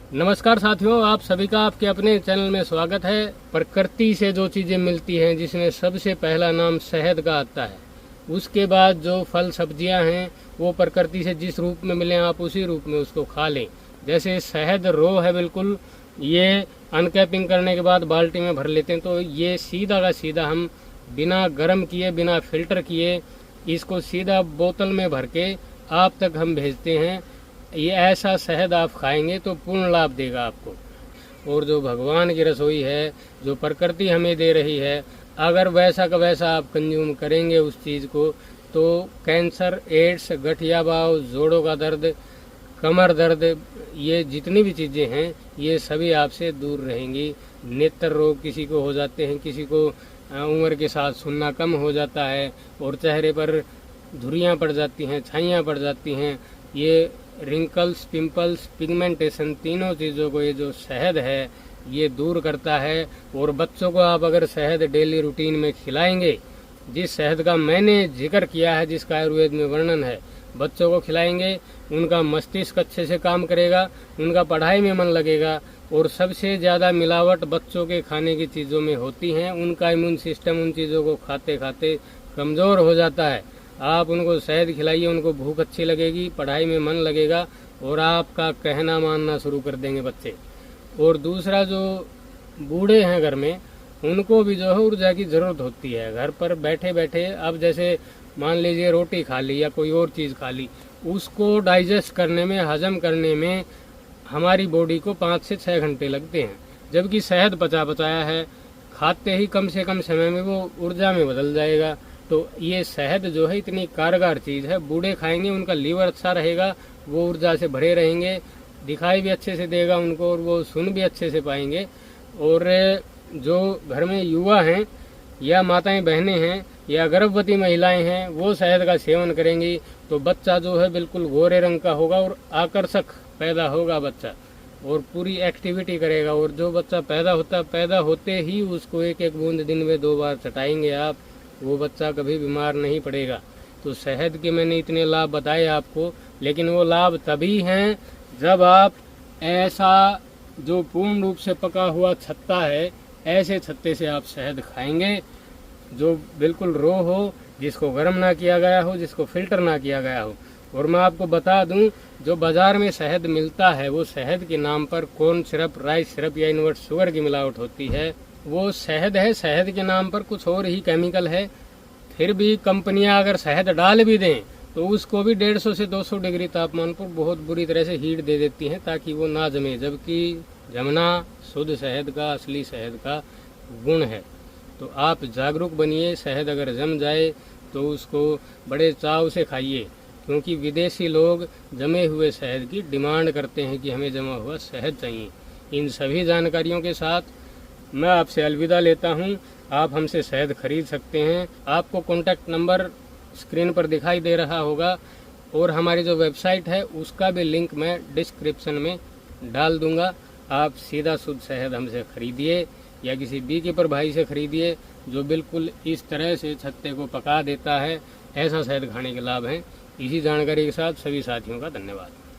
नमस्कार साथियों, आप सभी का आपके अपने चैनल में स्वागत है। प्रकृति से जो चीज़ें मिलती हैं, जिसमें सबसे पहला नाम शहद का आता है, उसके बाद जो फल सब्जियां हैं वो प्रकृति से जिस रूप में मिले आप उसी रूप में उसको खा लें। जैसे शहद रो है, बिल्कुल ये अनकैपिंग करने के बाद बाल्टी में भर लेते हैं, तो ये सीधा का सीधा हम बिना गर्म किए, बिना फिल्टर किए इसको सीधा बोतल में भर के आप तक हम भेजते हैं। ये ऐसा शहद आप खाएंगे तो पूर्ण लाभ देगा आपको। और जो भगवान की रसोई है, जो प्रकृति हमें दे रही है, अगर वैसा का वैसा आप कंज्यूम करेंगे उस चीज़ को, तो कैंसर, एड्स, गठिया भाव, जोड़ों का दर्द, कमर दर्द, ये जितनी भी चीज़ें हैं ये सभी आपसे दूर रहेंगी। नेत्र रोग किसी को हो जाते हैं, किसी को उम्र के साथ सुनना कम हो जाता है और चेहरे पर धुरियाँ पड़ जाती हैं, छाइयाँ पड़ जाती हैं, ये रिंकल्स, पिंपल्स, पिगमेंटेशन, तीनों चीज़ों को ये जो शहद है ये दूर करता है। और बच्चों को आप अगर शहद डेली रूटीन में खिलाएंगे, जिस शहद का मैंने जिक्र किया है, जिसका आयुर्वेद में वर्णन है, बच्चों को खिलाएंगे, उनका मस्तिष्क अच्छे से काम करेगा, उनका पढ़ाई में मन लगेगा। और सबसे ज़्यादा मिलावट बच्चों के खाने की चीज़ों में होती हैं, उनका इम्यून सिस्टम उन चीज़ों को खाते खाते कमज़ोर हो जाता है। आप उनको शहद खिलाइए, उनको भूख अच्छी लगेगी, पढ़ाई में मन लगेगा और आपका कहना मानना शुरू कर देंगे बच्चे। और दूसरा, जो बूढ़े हैं घर में, उनको भी जो है ऊर्जा की ज़रूरत होती है। घर पर बैठे बैठे अब जैसे मान लीजिए रोटी खा ली या कोई और चीज़ खा ली, उसको डाइजेस्ट करने में, हजम करने में हमारी बॉडी को 5 से 6 घंटे लगते हैं, जबकि शहद पचाया है, खाते ही कम से कम समय में वो ऊर्जा में बदल जाएगा। तो ये शहद जो है इतनी कारगर चीज़ है, बूढ़े खाएंगे उनका लीवर अच्छा रहेगा, वो ऊर्जा से भरे रहेंगे, दिखाई भी अच्छे से देगा उनको और वो सुन भी अच्छे से पाएंगे। और जो घर में युवा हैं या माताएं बहनें हैं या गर्भवती महिलाएं हैं, वो शहद का सेवन करेंगी तो बच्चा जो है बिल्कुल गोरे रंग का होगा और आकर्षक पैदा होगा बच्चा, और पूरी एक्टिविटी करेगा। और जो बच्चा पैदा होते ही उसको एक एक बूंद दिन में 2 बार चटाएंगे आप, वो बच्चा कभी बीमार नहीं पड़ेगा। तो शहद के मैंने इतने लाभ बताए आपको, लेकिन वो लाभ तभी हैं जब आप ऐसा जो पूर्ण रूप से पका हुआ छत्ता है, ऐसे छत्ते से आप शहद खाएंगे जो बिल्कुल रो हो, जिसको गर्म ना किया गया हो, जिसको फिल्टर ना किया गया हो। और मैं आपको बता दूं, जो बाजार में शहद मिलता है वो शहद के नाम पर कॉर्न सिरप, राइस सिरप या इनवर्ट शुगर की मिलावट होती है। वो शहद है, शहद के नाम पर कुछ और ही केमिकल है। फिर भी कंपनियां अगर शहद डाल भी दें तो उसको भी 150 से 200 डिग्री तापमान पर बहुत बुरी तरह से हीट दे देती हैं ताकि वो ना जमे, जबकि जमना शुद्ध शहद का, असली शहद का गुण है। तो आप जागरूक बनिए, शहद अगर जम जाए तो उसको बड़े चाव से खाइए, क्योंकि विदेशी लोग जमे हुए शहद की डिमांड करते हैं कि हमें जमा हुआ शहद चाहिए। इन सभी जानकारियों के साथ मैं आपसे अलविदा लेता हूं। आप हमसे शहद खरीद सकते हैं। आपको कॉन्टैक्ट नंबर स्क्रीन पर दिखाई दे रहा होगा और हमारी जो वेबसाइट है उसका भी लिंक मैं डिस्क्रिप्शन में डाल दूंगा। आप सीधा शुद्ध शहद हमसे खरीदिए या किसी बी कीपर भाई से खरीदिए जो बिल्कुल इस तरह से छत्ते को पका देता है। ऐसा शहद खाने के लाभ हैं। इसी जानकारी के साथ सभी साथियों का धन्यवाद।